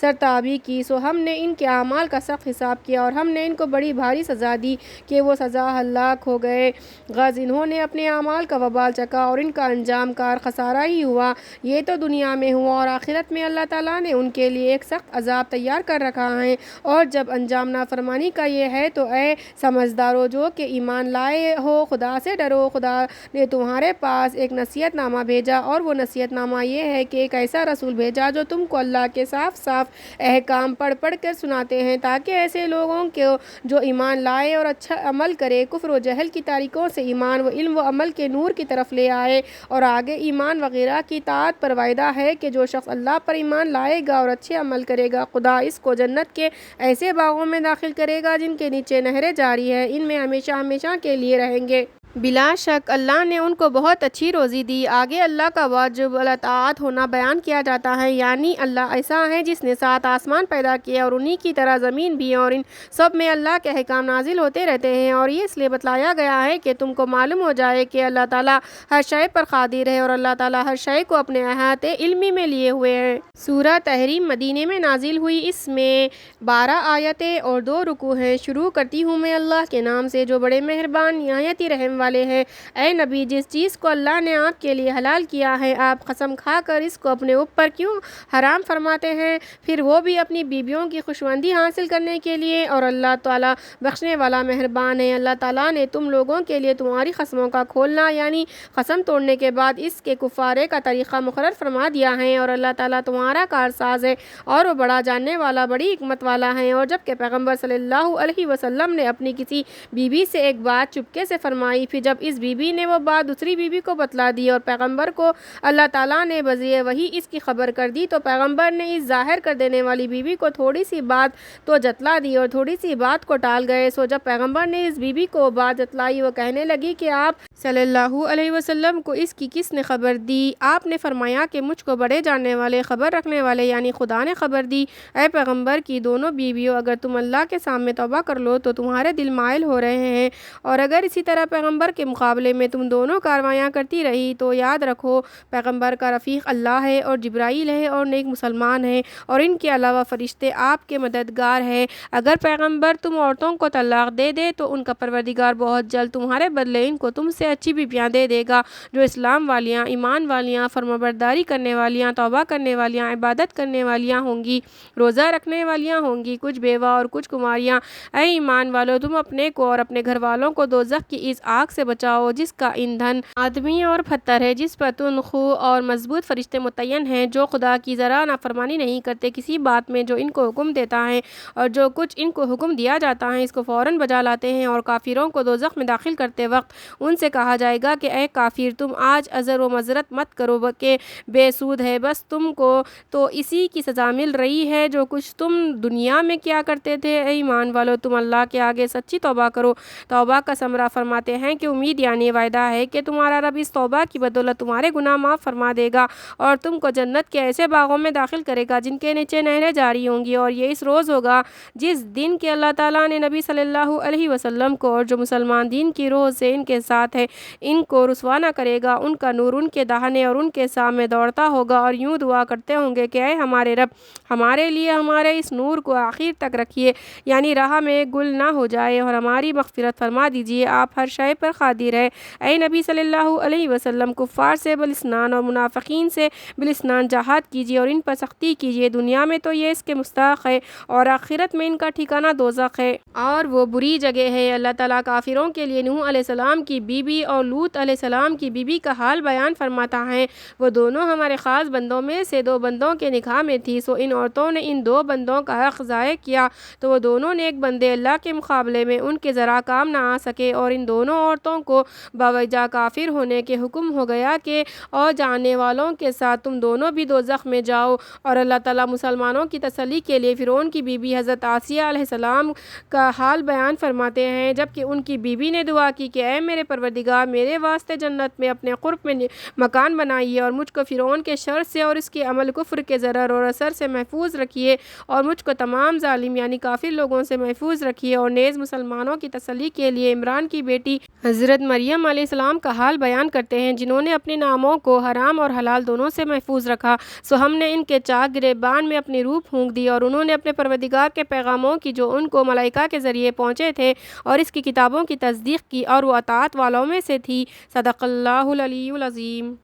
سرتابی کی، سو ہم نے ان کے اعمال کا سخت حساب کیا اور ہم نے ان کو بڑی بھاری سزا دی کہ وہ سزا ہلاک ہو گئے۔ غز انہوں نے اپنے اعمال کا وبال چکھا اور ان کا انجام کار خسارہ ہی ہوا۔ یہ تو دنیا میں ہوا، اور آخرت میں اللہ تعالیٰ نے ان کے لیے ایک سخت عذاب تیار کر رکھا ہے۔ اور جب انجام نافرمانی کا یہ ہے تو اے سمجھدارو جو کہ ایمان لائے ہو، خدا سے ڈرو۔ خدا نے تمہارے پاس ایک نصیحت نامہ بھیجا، اور وہ نصیحت نامہ یہ ہے کہ ایک ایسا رسول بھیجا جو تم کو اللہ کے صاف احکام پڑھ کر سناتے ہیں، تاکہ ایسے لوگوں کو جو ایمان لائے اور اچھا عمل کرے کفر و جہل کی تاریکیوں سے ایمان و علم و عمل کے نور کی طرف لے آئے۔ اور آگے ایمان وغیرہ کی اطاعت پر وعدہ ہے کہ جو شخص اللہ پر ایمان لائے گا اور اچھے عمل کرے گا، خدا اس کو جنت کے ایسے باغوں میں داخل کرے گا جن کے نیچے نہریں جاری ہیں، ان میں ہمیشہ ہمیشہ کے لیے رہیں گے۔ بلا شک اللہ نے ان کو بہت اچھی روزی دی۔ آگے اللہ کا واجب الاطاعت ہونا بیان کیا جاتا ہے، یعنی اللہ ایسا ہے جس نے 7 آسمان پیدا کیے اور انہی کی طرح زمین بھی، اور ان سب میں اللہ کے احکام نازل ہوتے رہتے ہیں، اور یہ اس لیے بتلایا گیا ہے کہ تم کو معلوم ہو جائے کہ اللہ تعالیٰ ہر شے پر قادر ہے اور اللہ تعالیٰ ہر شے کو اپنے احاطے علمی میں لیے ہوئے ہے۔ سورہ تحریم مدینے میں نازل ہوئی۔ اس میں 12 آیتیں اور 2 رکوع ہیں۔ شروع کرتی ہوں میں اللہ کے نام سے جو بڑے مہربان نہایت ہی رحم والے ہیں۔ اے نبی، جس چیز کو اللہ نے آپ کے لیے حلال کیا ہے آپ قسم کھا کر اس کو اپنے اوپر کیوں حرام فرماتے ہیں؟ پھر وہ بھی اپنی بیویوں کی خوشنودی حاصل کرنے کے لیے، اور اللہ تعالیٰ بخشنے والا مہربان ہے۔ اللہ تعالیٰ نے تم لوگوں کے لیے تمہاری قسموں کا کھولنا یعنی قسم توڑنے کے بعد اس کے کفارے کا طریقہ مقرر فرما دیا ہے، اور اللہ تعالیٰ تمہارا کارساز ہے اور وہ بڑا جاننے والا بڑی حکمت والا ہے۔ اور جب کہ پیغمبر صلی اللہ علیہ وسلم نے اپنی کسی بیوی سے ایک بات چپکے سے فرمائی، پھر جب اس بیوی نے وہ بات دوسری بیوی کو بتلا دی اور پیغمبر کو اللہ تعالیٰ نے بذریعہ وحی اس کی خبر کر دی، تو پیغمبر نے اس ظاہر کر دینے والی بیوی کو تھوڑی سی بات تو جتلا دی اور تھوڑی سی بات کو ٹال گئے۔ سو جب پیغمبر نے اس بیوی کو بات جتلائی، وہ کہنے لگی کہ آپ صلی اللہ علیہ وسلم کو اس کی کس نے خبر دی؟ آپ نے فرمایا کہ مجھ کو بڑے جاننے والے، خبر رکھنے والے یعنی خدا نے خبر دی۔ اے پیغمبر کی دونوں بیویوں، اگر تم اللہ کے سامنے توبہ کر لو تو تمہارے دل مائل ہو رہے ہیں، اور اگر اسی طرح پیغمبر کے مقابلے میں تم دونوں کاروائیاں کرتی رہی تو یاد رکھو پیغمبر کا رفیق اللہ ہے اور جبرائیل ہے اور نیک مسلمان ہے، اور ان کے علاوہ فرشتے آپ کے مددگار ہیں۔ اگر پیغمبر تم عورتوں کو طلاق دے دے تو ان کا پروردگار بہت جلد تمہارے بدلے ان کو تم سے اچھی بیویاں دے دے گا، جو اسلام والیاں، ایمان والیاں، فرمانبرداری کرنے والیاں، توبہ کرنے والیاں، عبادت کرنے والیاں ہوں گی، روزہ رکھنے والیاں ہوں گی، کچھ بیوہ اور کچھ کماریاں۔ اے ایمان والو، تم اپنے کو اور اپنے گھر والوں کو دوزخ کی اس آگ سے بچاؤ جس کا ایندھن آدمی اور پتھر ہے، جس پر تنخو اور مضبوط فرشتے متعین ہیں، جو خدا کی ذرا نافرمانی نہیں کرتے کسی بات میں جو ان کو حکم دیتا ہے، اور جو کچھ ان کو حکم دیا جاتا ہے اس کو فوراً بجا لاتے ہیں۔ اور کافروں کو دوزخ میں داخل کرتے وقت ان سے کہا جائے گا کہ اے کافر، تم آج عذر و معذرت مت کرو کہ بے سود ہے، بس تم کو تو اسی کی سزا مل رہی ہے جو کچھ تم دنیا میں کیا کرتے تھے۔ اے ایمان والو، تم اللہ کے آگے سچی توبہ کرو۔ توبہ کا ثمرہ فرماتے ہیں کہ امید یعنی وعدہ ہے کہ تمہارا رب اس توبہ کی بدولت تمہارے گناہ معاف فرما دے گا اور تم کو جنت کے ایسے باغوں میں داخل کرے گا جن کے نیچے نہریں جاری ہوں گی۔ اور یہ اس روز ہوگا جس دن کہ اللہ تعالیٰ نے نبی صلی اللہ علیہ وسلم کو اور جو مسلمان دین کی روح سے ان کے ساتھ ہے ان کو رسوا نہ کرے گا، ان کا نور ان کے داہنے اور ان کے سامنے دوڑتا ہوگا اور یوں دعا کرتے ہوں گے کہ اے ہمارے رب، ہمارے لیے ہمارے اس نور کو آخر تک رکھیے، یعنی راہ میں گل نہ ہو جائے، اور ہماری مغفرت فرما دیجیے، آپ ہر شے پر قادر ہے۔ اے نبی صلی اللہ علیہ وسلم، کفار سے بالاسنان اور منافقین سے بالاسنان جہاد کیجیے اور ان پر سختی کیجیے، دنیا میں تو یہ اس کے مستحق ہے اور آخرت میں ان کا ٹھکانہ دوزخ ہے اور وہ بری جگہ ہے۔ اللہ تعالیٰ کافروں کے لیے نوح علیہ السلام کی بیوی اور لوط علیہ السلام کی بیوی کا حال بیان فرماتا ہے۔ وہ دونوں ہمارے خاص بندوں میں سے دو بندوں کے نکاح میں تھی، سو ان عورتوں نے ان دو بندوں کا حق ضائع کیا تو وہ دونوں نیک بندے اللہ کے مقابلے میں ان کے ذرا کام نہ آ سکے، اور ان دونوں عورتوں کو باوجہ کافر ہونے کے حکم ہو گیا کہ اور جاننے والوں کے ساتھ تم دونوں بھی دوزخ میں جاؤ۔ اور اللہ تعالیٰ مسلمانوں کی تسلی کے لیے فرعون کی بیوی حضرت آسیہ علیہ السلام کا حال بیان فرماتے ہیں، جبکہ ان کی بیوی نے دعا کی کہ اے میرے پروردگار، میرے واسطے جنت میں اپنے قرب میں مکان بنائیے اور مجھ کو فرعون کے شر سے اور اس کے عمل کفر کے ضرر اور اثر سے محفوظ رکھیے، اور مجھ کو تمام ظالم یعنی کافر لوگوں سے محفوظ رکھیے۔ اور نیز مسلمانوں کی تسلی کے لیے عمران کی بیٹی حضرت مریم علیہ السلام کا حال بیان کرتے ہیں، جنہوں نے اپنے ناموں کو حرام اور حلال دونوں سے محفوظ رکھا، سو ہم نے ان کے چاک گریبان میں اپنی روح پھونک دی، اور انہوں نے اپنے پروردگار کے پیغاموں کی جو ان کو ملائکہ کے ذریعے پہنچے تھے اور اس کی کتابوں کی تصدیق کی، اور وہ اطاعت والوں میں سے تھی۔ صدق اللہ العلی العظیم۔